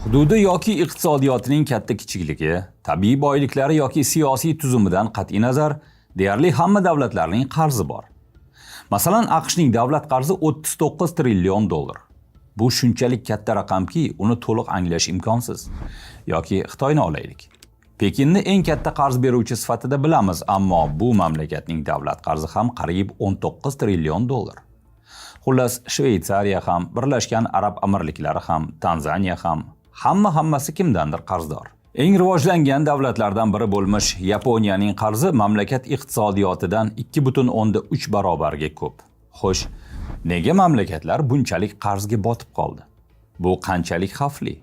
Hududi yoki iqtisodiyotining katta kichikligi, tabiiy boyliklari yoki siyosiy tuzumidan qat'iy nazar deyarli hamma davlatlarning qarzi bor. Masalan, AQShning davlat qarzi 39 trillion dollar. Bu shunchalik katta raqamki, uni to'liq anglash imkonsiz. Yoki Xitoyni olaylik. Pekinni eng katta qarz beruvchi sifatida bilamiz, ammo bu mamlakatning davlat qarzi ham qariyb 19 trillion dollar. Xullas, Shveysariya ham, Birlashgan Arab Amirliklari ham, Tanzaniya ham, hammasi kimdandir qarzdor. Eng rivojlangan davlatlardan biri bo'lmish Yaponiyaning qarzi mamlakat iqtisodiyotidan 2,3 barobarga ko'p. Xo'sh, nega mamlakatlar bunchalik qarzga botib qoldi? Bu qanchalik xavfli?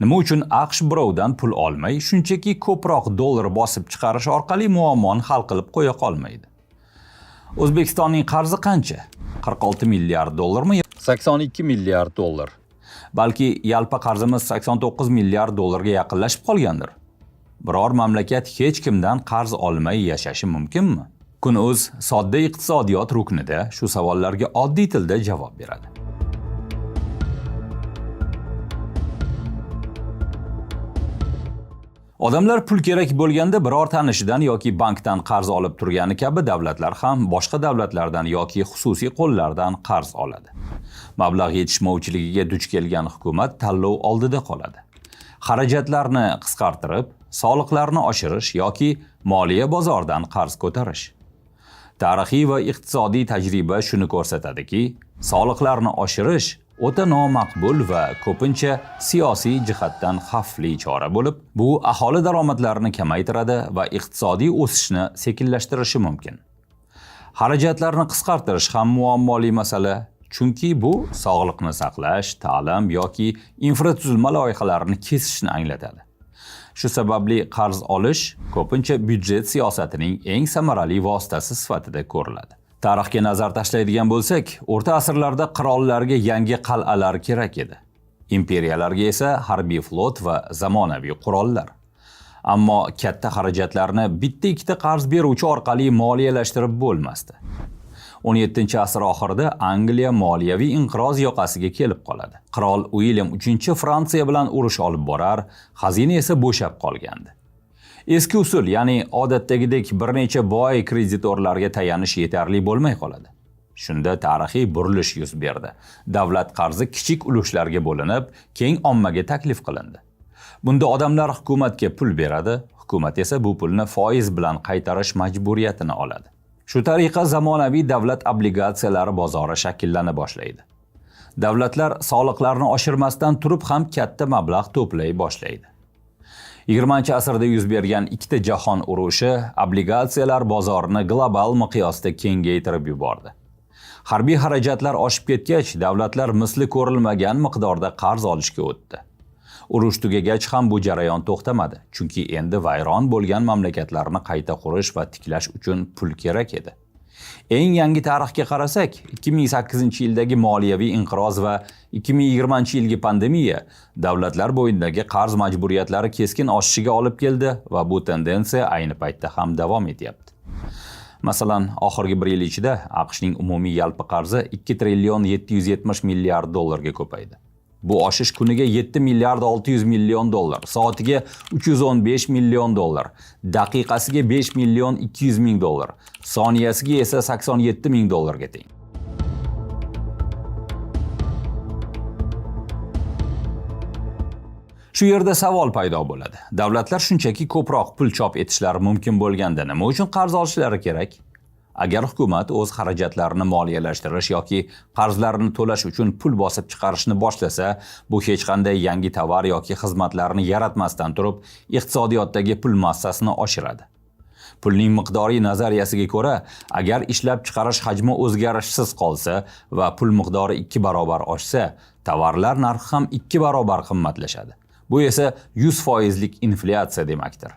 Nima uchun AQSh birovdan pul olmay, shunchaki ko'proq dollar bosib chiqarish orqali muammoni hal qilib qo'ya qolmaydi? O'zbekistonning qarzi qancha? 46 milliard dollarmi? 82 milliard dollar. Balki yalpa qarzimiz 89 milliard dollarga yaqinlashib qolgandir. Biror mamlakat hech kimdan qarz olmay yashashi mumkinmi? Kun.uz sodda iqtisodiyot ruknida shu savollarga oddiy tilda javob beradi. Odamlar pul kerak bo'lganda biror tanishidan yoki bankdan qarz olib turgani kabi davlatlar ham boshqa davlatlardan yoki xususiy qo'llardan qarz oladi. Mablag' yetishmovchiligiga duch kelgan hukumat tanlov oldida qoladi. Xarajatlarni qisqartirib, soliqlarni oshirish yoki moliya bozoridan qarz ko'tarish. Tarixiy va iqtisodiy tajriba shuni ko'rsatadiki, soliqlarni oshirish o'ta nomaqbul va ko'pincha siyosiy jihatdan xavfli chora bo'lib, bu aholi daromadlarini kamaytiradi va iqtisodiy o'sishni sekinlashtirishi mumkin. Xarajatlarni qisqartirish ham muammoli masala, chunki bu sog'liqni saqlash, ta'lim yoki infratuzilma loyihalarini kesishni anglatadi. Shu sababli qarz olish ko'pincha byudjet siyosatining eng samarali vositasi sifatida ko'riladi. Tarixga nazar tashlaydigan bo'lsak, o'rta asrlarda qirollarga yangi qal'alar kerak edi. Imperiyalarga esa harbiy flot va zamonaviy qurollar. Ammo katta xarajatlarni bitta-ikkita qarz beruvchi orqali moliyalashtirib bo'lmasdi. 17-asr oxirida Angliya moliyaviy inqiroz yoqasiga kelib qoladi. Qirol Uilyam III Fransiya bilan urush olib borar, xazina esa bo'shab qolgandi. Eski usul, ya'ni odatdagidek bir necha boy kreditorlarga tayanish yetarli bo'lmay qoladi. Shunda tarixiy burilish yuz berdi. Davlat qarzi kichik ulushlarga bo'linib, keng ommaga taklif qilindi. Bunda odamlar hukumatga pul beradi, hukumat esa bu pulni foiz bilan qaytarish majburiyatini oladi. Shu tariqa zamonaviy davlat obligatsiyalari bozori shakllana boshlaydi. Davlatlar soliqlarni oshirmasdan turib ham katta mablag' to'play boshlaydi. 20-asrda yuz bergan ikkita jahon urushi obligatsiyalar bozorini global miqyosda kengaytirib yubordi. Harbiy xarajatlar oshib ketgach, davlatlar misli ko'rilmagan miqdorda qarz olishga o'tdi. Urush tugagach ham bu jarayon to'xtamadi, chunki endi vayron bo'lgan mamlakatlarni qayta qurish va tiklash uchun pul kerak edi. Eng yangi tarixga qarasak, 2008-yildagi moliyaviy inqiroz va 2020-yilgi pandemiya davlatlar bo'yidagi qarz majburiyatlari keskin oshishiga olib keldi va bu tendensiya ayni paytda ham davom etyapti. Masalan, oxirgi 1 yil ichida AQShning umumiy yalpi qarzi 2 trillion 770 milliard dollarga ko'paydi. Bu oshish kuniga 7 milliard 600 million dollar, soatiga 315 million dollar, daqiqasiga 5 million 200 ming dollar, soniyasiga esa 87 ming dollarga teng. Shu yerda savol paydo bo'ladi. Davlatlar shunchaki ko'proq pul chop etishlari mumkin bo'lganda nima uchun qarz olishlari kerak? Agar hukumat o'z xarajatlarini moliyalashtirish yoki qarzlarini to'lash uchun pul bosib chiqarishni boshlasa, bu hech qanday yangi tovar yoki xizmatlarni yaratmasdan turib, iqtisodiyotdagi pul massasini oshiradi. Pulning miqdoriy nazariyasiga ko'ra, agar ishlab chiqarish hajmi o'zgarishsiz qolsa va pul miqdori 2 barobar oshsa, tovarlar narxi ham 2 barobar qimmatlashadi. Bu esa 100% inflyatsiya demakdir.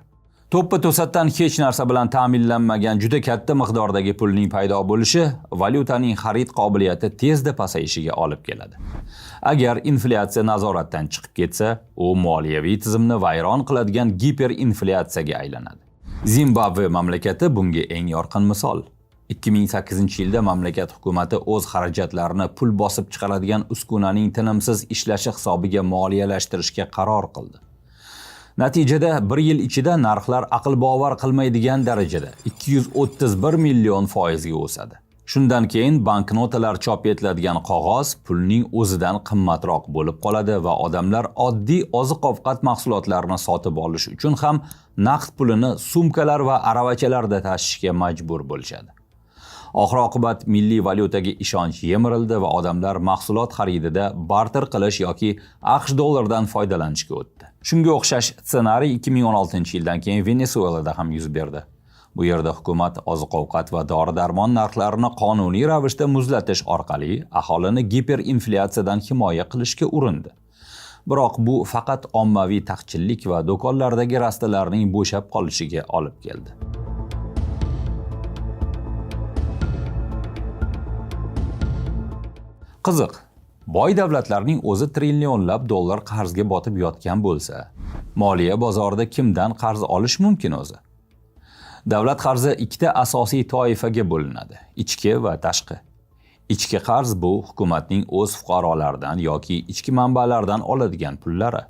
To'ppa to'satdan hech narsa bilan ta'minlanmagan juda katta miqdordagi pulning paydo bo'lishi valyutaning xarid qobiliyati tezda pasayishiga olib keladi. Agar inflyatsiya nazoratdan chiqib ketsa, u moliyaviy tizimni vayron qiladigan giperinflyatsiyaga aylanadi. Zimbabve mamlakati bunga eng yorqin misol. 2008-yilda mamlakat hukumati o'z xarajatlarini pul bosib chiqaradigan uskunaning tinimsiz ishlashi hisobiga moliyalashtirishga qaror qildi. Natijada 1 yil ichida narxlar aql bovar qilmaydigan darajada 231 million foizga o'sadi. Shundan keyin banknotalar chop etiladigan qog'oz pulning o'zidan qimmatroq bo'lib qoladi va odamlar oddiy oziq-ovqat mahsulotlarini sotib olish uchun ham naqd pulini sumkalar va aravachalarda tashishga majbur bo'lishadi. Oxir-oqibat milliy valyutaga ishonch yemirildi va odamlar mahsulot xaridida barter qilish yoki AQSh dollaridan foydalanishga o'tdi. Shunga o'xshash ssenariy 2016-yildan keyin Venesuelada ham yuz berdi. Bu yerda hukumat oziq-ovqat va dori-darmon narxlarini qonuniy ravishda muzlatish orqali aholini giperinflyatsiyadan himoya qilishga urindi. Biroq bu faqat ommaviy taqchillik va do'konlardagi rastalarning bo'shab qolishiga olib keldi. Qiziq, boy davlatlarning o'zi trillionlab dollar qarzga botib yotgan bo'lsa, moliya bozorida kimdan qarz olish mumkin o'zi? Davlat qarzi ikkita asosiy toifaga bo'linadi: ichki va tashqi. Ichki qarz bu hukumatning o'z fuqarolaridan yoki ichki manbalardan oladigan pullari.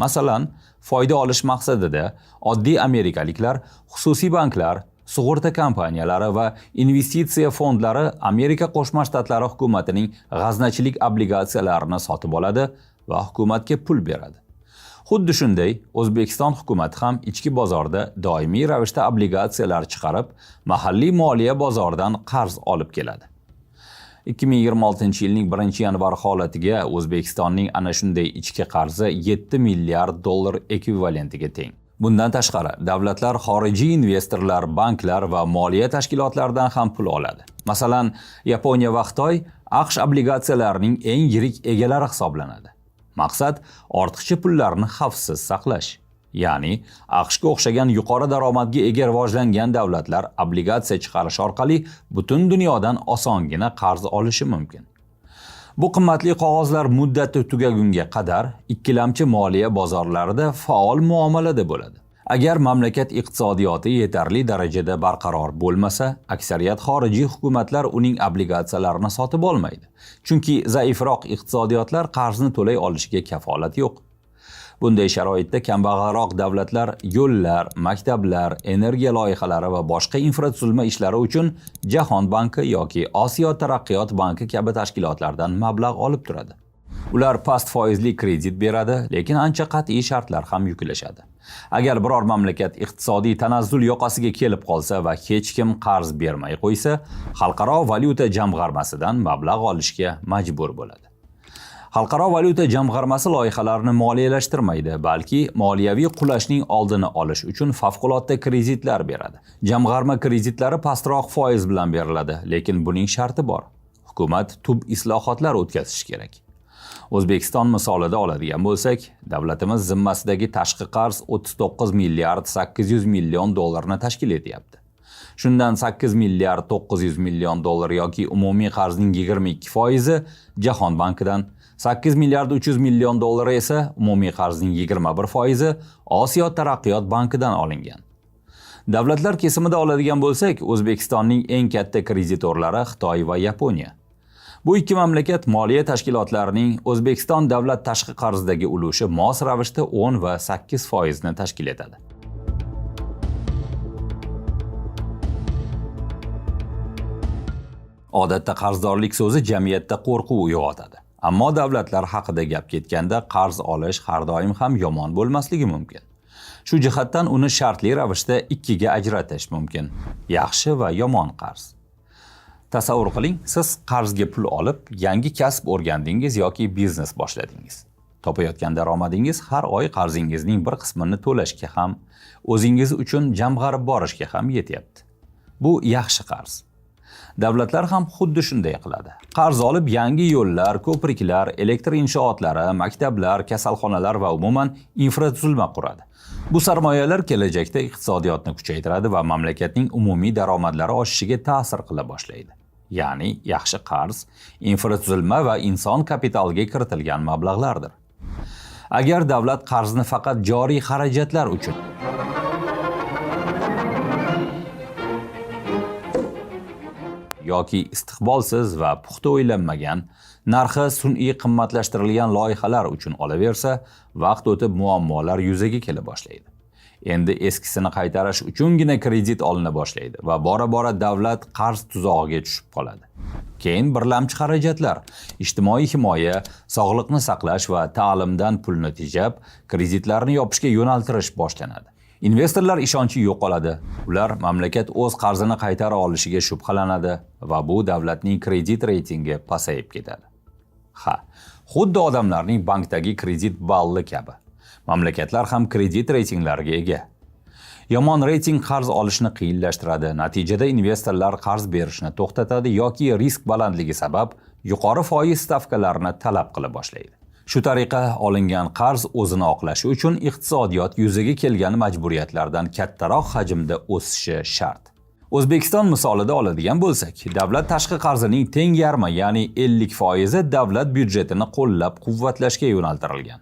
Masalan, foyda olish maqsadida oddiy amerikaliklar xususiy banklar, sug'urta kompaniyalari va investitsiya fondlari Amerika Qo'shma Shtatlari hukumatining g'aznachilik obligatsiyalarini sotib oladi va hukumatga pul beradi. Xuddi shunday, O'zbekiston hukumati ham ichki bozorda doimiy ravishda obligatsiyalar chiqarib, mahalliy moliya bozoridan qarz olib keladi. 2026-yilning 1-yanvar holatiga O'zbekistonning ana shunday ichki qarzi 7 milliard dollar ekvivalentiga teng. Bundan tashqari, davlatlar xorijiy investorlar, banklar va moliya tashkilotlaridan ham pul oladi. Masalan, Yaponiya va Xitoy AQSh obligatsiyalarining eng yirik egalari hisoblanadi. Maqsad ortiqcha pullarni xavfsiz saqlash. Ya'ni, AQShga o'xshagan yuqori daromadga ega rivojlangan davlatlar obligatsiya chiqarish orqali butun dunyodan osongina qarz olishi mumkin. Bu qimmatli qog'ozlar muddati tugagunga qadar ikkilamchi moliya bozorlarida faol muomalada bo'ladi. Agar mamlakat iqtisodiyoti yetarli darajada barqaror bo'lmasa, aksariyat xorijiy hukumatlar uning obligatsiyalarini sotib olmaydi. Chunki zaifroq iqtisodiyotlar qarzni to'lay olishiga kafolat yo'q. Bunday sharoitda kambag'alroq davlatlar yo'llar, maktablar, energiya loyihalari va boshqa infratuzilma ishlari uchun Jahon banki yoki Osiyo taraqqiyot banki kabi tashkilotlardan mablag' olib turadi. Ular past foizli kredit beradi, lekin ancha qat'iy shartlar ham yuklashadi. Agar biror mamlakat iqtisodiy tanazzul yoqasiga kelib qolsa va hech kim qarz bermay qo'ysa, xalqaro valyuta jamg'armasidan mablag' olishga majbur bo'ladi. Xalqaro valyuta jamg'armasi loyihalarni moliyalashtirmaydi, balki moliyaviy qulashning oldini olish uchun favqulodda kreditlar beradi. Jamg'arma kreditlari pastroq foiz bilan beriladi, lekin buning sharti bor. Hukumat tub islohotlar o'tkazishi kerak. O'zbekiston misolida oladigan bo'lsak, davlatimiz zimmasidagi tashqi qarz 39 milliard 800 million dollarni tashkil etyapti. Shundan 8 milliard 900 million dollar yoki umumiy qarzning 22% Jahon bankidan, 8 milliard 300 million dollar esa umumiy qarzning 21% Osiyo taraqqiyot bankidan olingan. Davlatlar kesimida oladigan bo'lsak, O'zbekistonning eng katta kreditorlari Xitoy va Yaponiya. Bu ikki mamlakat moliya tashkilotlarining O'zbekiston davlat tashqi qarzidagi ulushi mos ravishda 10 va 8% ni tashkil etadi. Odatda qarzdorlik so'zi jamiyatda qo'rquv uyg'otadi. Ammo davlatlar haqida gap ketganda qarz olish har doim ham yomon bo'lmasligi mumkin. Shu jihatdan uni shartli ravishda ikkiga ajratish mumkin: yaxshi va yomon qarz. Tasavvur qiling, siz qarzga pul olib, yangi kasb o'rgandingiz yoki biznes boshladingiz. Topayotgan daromadingiz har oy qarzingizning bir qismini to'lashga ham, o'zingiz uchun jamg'arib borishga ham yetyapti. Bu yaxshi qarz. Davlatlar ham xuddi shunday qiladi. Qarz olib yangi yo'llar, ko'priklar, elektr inshootlari, maktablar, kasalxonalar va umuman infratuzilma quradi. Bu sarmoyalar kelajakda iqtisodiyotni kuchaytiradi va mamlakatning umumiy daromadlari oshishiga ta'sir qila boshlaydi. Ya'ni yaxshi qarz infratuzilma va inson kapitaliga kiritilgan mablag'lardir. Agar davlat qarzni faqat joriy xarajatlar uchun yoki istiqbolsiz va puxta o'ylanmagan, narxi sun'iy qimmatlashtirilgan loyihalar uchun olaversa, vaqt o'tib muammolar yuzaga kela boshlaydi. Endi eskisini qaytarish uchungina kredit olina boshlaydi va bora-bora davlat qarz tuzog'iga tushib qoladi. Keyin birlamchi xarajatlar, ijtimoiy himoya, sog'liqni saqlash va ta'limdan pulni tejab, kreditlarni yopishga yo'naltirish boshlanadi. Investorlar ishonchi yo'qoladi. Ular mamlakat o'z qarzini qaytara olishiga shubhalanadi va bu davlatning kredit reytingi pasayib ketadi. Xuddi odamlarning bankdagi kredit balli kabi. Mamlakatlar ham kredit reytinglariga ega. Yomon reyting qarz olishni qiyinlashtiradi. Natijada investorlar qarz berishni to'xtatadi yoki risk balandligi sabab yuqori foiz stavkalarini talab qila boshlaydi. Shu tariqa olingan qarz o'zini oqlashi uchun iqtisodiyot yuzaga kelgan majburiyatlardan kattaroq hajmda o'sishi shart. O'zbekiston misolida oladigan bo'lsak, davlat tashqi qarzining teng yarmi, ya'ni 50% davlat byudjetini qo'llab-quvvatlashga yo'naltirilgan.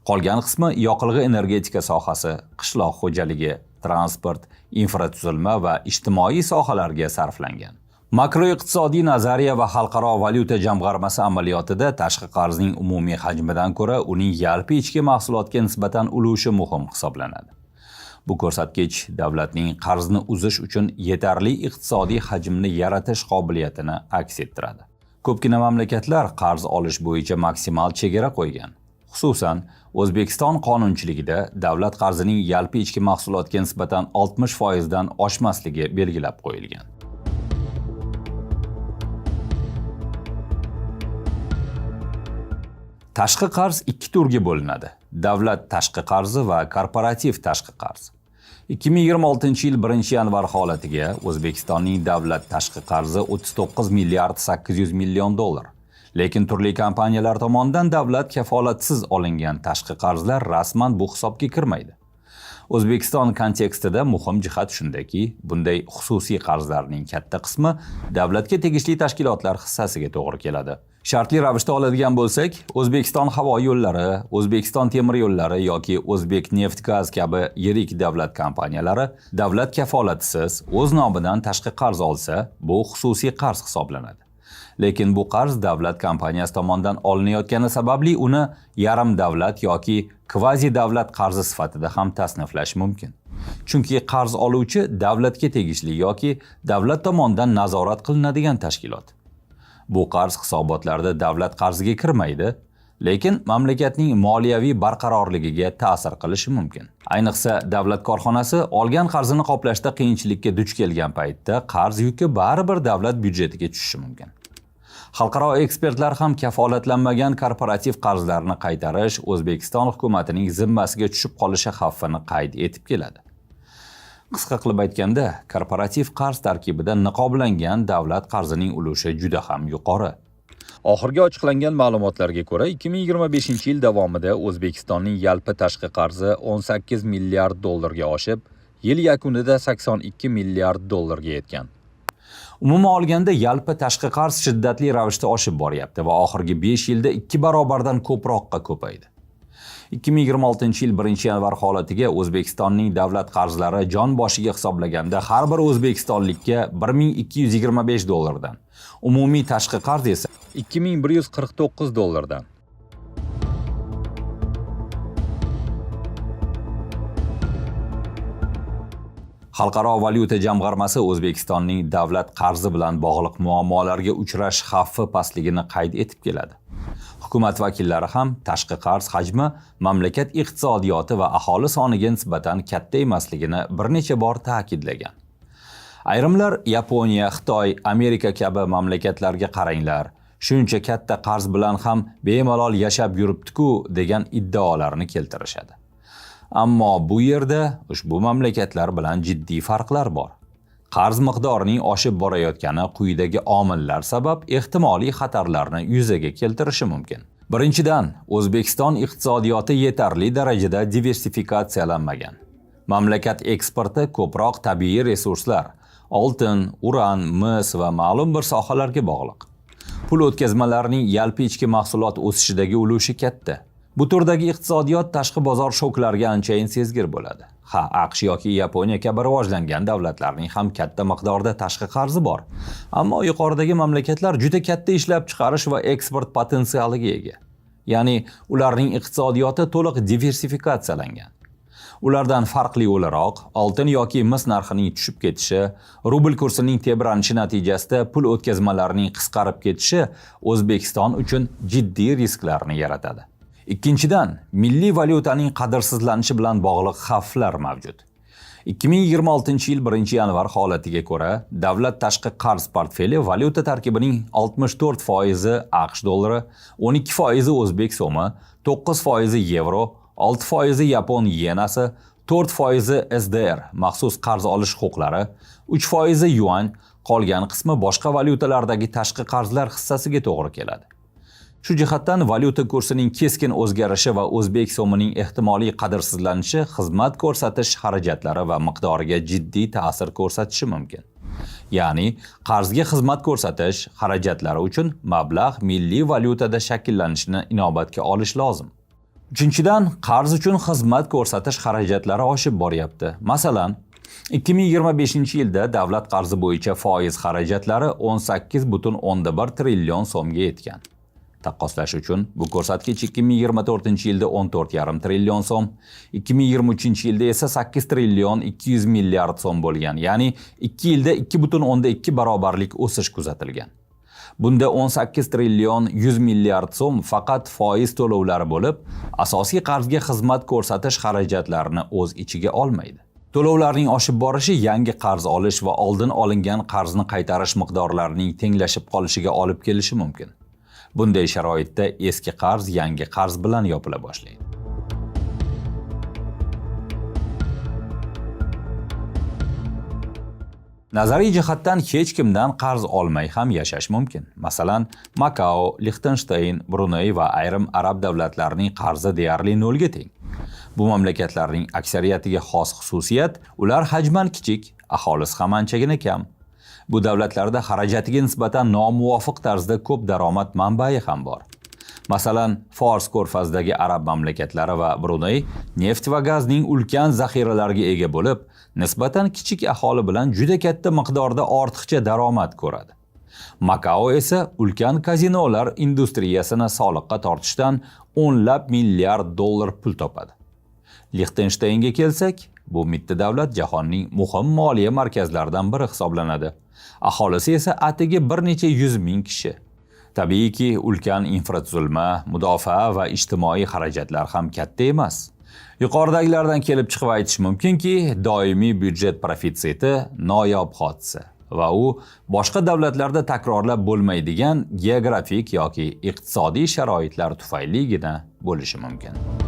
Qolgan qismi yoqilg'i energetika sohasi, qishloq xo'jaligi, transport, infratuzilma va ijtimoiy sohalarga sarflangan. Makroiqtisodiy nazariya va xalqaro valyuta jamg'armasi amaliyotida tashqi qarzning umumiy hajmidan ko'ra uning yalpi ichki mahsulotga nisbatan ulushi muhim hisoblanadi. Bu ko'rsatkich davlatning qarzni uzish uchun yetarli iqtisodiy hajmni yaratish qobiliyatini aks ettiradi. Ko'pgina mamlakatlar qarz olish bo'yicha maksimal chegara qo'ygan. Xususan, O'zbekiston qonunchiligida davlat qarzining yalpi ichki mahsulotga nisbatan 60% dan oshmasligi belgilab qo'yilgan. Tashqi qarz ikki turga bo'linadi. Davlat tashqi qarzi va korporativ tashqi qarz. 2026-yil 1-yanvar holatiga O'zbekistonning davlat tashqi qarzi 39 milliard 800 million dollar. Lekin turli kompaniyalar tomonidan davlat kafolatsiz olingan tashqi qarzlar rasman bu hisobga kirmaydi. O'zbekiston kontekstida muhim jihat shundaki, bunday xususiy qarzlarning katta qismi davlatga tegishli tashkilotlar hissasiga to'g'ri keladi. Shartli ravishda oladigan bo'lsak, O'zbekiston havo yo'llari, O'zbekiston temir yo'llari yoki O'zbekneftgaz kabi yirik davlat kompaniyalari davlat kafolatisiz o'z nomidan tashqi qarz olsa, bu xususiy qarz hisoblanadi. Lekin bu qarz davlat kompaniyasi tomonidan olinayotgani sababli uni yarim davlat yoki kvazi davlat qarzi sifatida ham tasniflash mumkin. Chunki qarz oluvchi davlatga tegishli yoki davlat tomonidan nazorat qilinadigan tashkilot. Bu qarz hisobotlarda davlat qarziga kirmaydi, lekin mamlakatning moliyaviy barqarorligiga ta'sir qilishi mumkin. Ayniqsa, davlat korxonasi olgan qarzini qoplashda qiyinchilikka duch kelgan paytda qarz yuki baribir davlat byudjetiga tushishi mumkin. Xalqaro ekspertlar ham kafolatlanmagan korporativ qarzlarni qaytarish O'zbekiston hukumatining zimmasiga tushib qolishi xavfini qayd etib keladi. Qisqa qilib aytganda, korporativ qarz tarkibida niqoblangan davlat qarzining ulushi juda ham yuqori. Oxirgi ochiqlangan ma'lumotlarga ko'ra, 2025-yil davomida O'zbekistonning yalpi tashqi qarzi 18 milliard dollarga oshib, yil yakunida 82 milliard dollarga yetgan. Umuman olganda yalpi tashqi qarz shiddatli ravishda oshib boryapti va oxirgi 5 yilda 2 barobardan ko'proqqa ko'paydi. 2026-yil 1-yanvar holatiga O'zbekistonning davlat qarzlari jon boshiga hisoblaganda har bir o'zbekistonlikka 1225 dollardan, umumiy tashqi qarz esa 2149 dollardan. Xalqaro valyuta jamg'armasi O'zbekistonning davlat qarzi bilan bog'liq muammolarga uchrash xavfi pastligini qayd etib keladi. Hukumat vakillari ham tashqi qarz hajmi mamlakat iqtisodiyoti va aholi soniga nisbatan katta emasligini bir necha bor ta'kidlagan. Ayrimlar Yaponiya, Xitoy, Amerika kabi mamlakatlarga qaranglar, shuncha katta qarz bilan ham bemalol yashab yuribdi-ku degan iddaolarni keltirishadi. Ammo bu yerda ushbu mamlakatlar bilan jiddiy farqlar bor. Qarz miqdorining oshib borayotgani quyidagi omillar sabab ehtimoliy xatarlarni yuzaga keltirishi mumkin. Birinchidan, O'zbekiston iqtisodiyoti yetarli darajada diversifikatsiyalanmagan. Mamlakat eksporti ko'proq tabiiy resurslar, oltin, uran, mis va ma'lum bir sohalarga bog'liq. Pul o'tkazmalarining yalpi ichki mahsulot o'sishidagi ulushi katta. Bu turdagi iqtisodiyot tashqi bozor shoklariga anchayin sezgir bo'ladi. Ha, AQSh yoki Yaponiya kabi rivojlangan davlatlarning ham katta miqdorda tashqi qarzi bor. Ammo yuqoridagi mamlakatlar juda katta ishlab chiqarish va eksport potensialiga ega. Ya'ni ularning iqtisodiyoti to'liq diversifikatsiyalangan. Ulardan farqli o'laroq, oltin yoki mis narxining tushib ketishi, rubl kursining tebranishi natijasida pul o'tkazmalarining qisqarib ketishi O'zbekiston uchun jiddiy risklarni yaratadi. Ikkinchidan, milliy valyutaning qadrsizlanishi bilan bog'liq xavflar mavjud. 2026-yil 1-yanvar holatiga ko'ra, davlat tashqi qarz portfeli valyuta tarkibining 64% AQSh dollari, 12% o'zbek so'mi, 9% yevro, 6% yapon yenasi, 4% SDR maxsus qarz olish huquqlari, 3% yuan, qolgan qismi boshqa valyutalardagi tashqi qarzlar hissasiga to'g'ri keladi. Shu jihatdan valyuta kursining keskin o'zgarishi va o'zbek so'mining ehtimoliy qadrsizlanishi xizmat ko'rsatish xarajatlari va miqdoriga jiddiy ta'sir ko'rsatishi mumkin. Ya'ni, qarzga xizmat ko'rsatish xarajatlari uchun mablag' milliy valyutada shakllanishini inobatga olish lozim. Uchinchidan, qarz uchun xizmat ko'rsatish xarajatlari oshib boryapti. Masalan, 2025-yilda davlat qarzi bo'yicha foiz xarajatlari 18,1 trillion so'mga yetgan. Taqqoslash uchun bu ko'rsatkich 2024-yilda 14,5 trillion so'm, 2023-yilda esa 8 trillion 200 milliard so'm bo'lgan. Ya'ni 2 yilda 2,2 barobarlik o'sish kuzatilgan. Bunda 18 trillion 100 milliard so'm faqat foiz to'lovlari bo'lib, asosiy qarzga xizmat ko'rsatish xarajatlarini o'z ichiga olmaydi. To'lovlarning oshib borishi yangi qarz olish va oldin olingan qarzni qaytarish miqdorlarining tenglashib qolishiga olib kelishi mumkin. Bunday sharoitda eski qarz yangi qarz bilan yopila boshlaydi. Nazariy jihatdan hech kimdan qarz olmay ham yashash mumkin. Masalan, Makao, Liechtenstein, Bruney va ayrim arab davlatlarining qarzi deyarli nolga teng. Bu mamlakatlarning aksariyatiga xos xususiyat, ular hajman kichik, aholisi ham anchagina kam. Bu davlatlarda xarajatiga nisbatan nomuvofiq tarzda ko'p daromad manbai ham bor. Masalan, Fors ko'rfazidagi arab mamlakatlari va Bruney neft va gazning ulkan zaxiralariga ega bo'lib, nisbatan kichik aholi bilan juda katta miqdorda ortiqcha daromad ko'radi. Makao esa ulkan kazinolar industriyasini soliqqa tortishdan o'nlab milliard dollar pul topadi. Liechtensteinga kelsak, bu mitti davlat jahonning muhim moliya markazlaridan biri hisoblanadi. Aholisi esa atigi bir necha 100 ming kishi. Tabiiyki, ulkan infratuzilma, mudofaa va ijtimoiy xarajatlar ham katta emas. Yuqoridagilardan kelib chiqib aytish mumkinki, doimiy byudjet profitsiyeti noyob hodisa va u boshqa davlatlarda takrorlab bo'lmaydigan geografik yoki iqtisodiy sharoitlar tufayligina bo'lishi mumkin.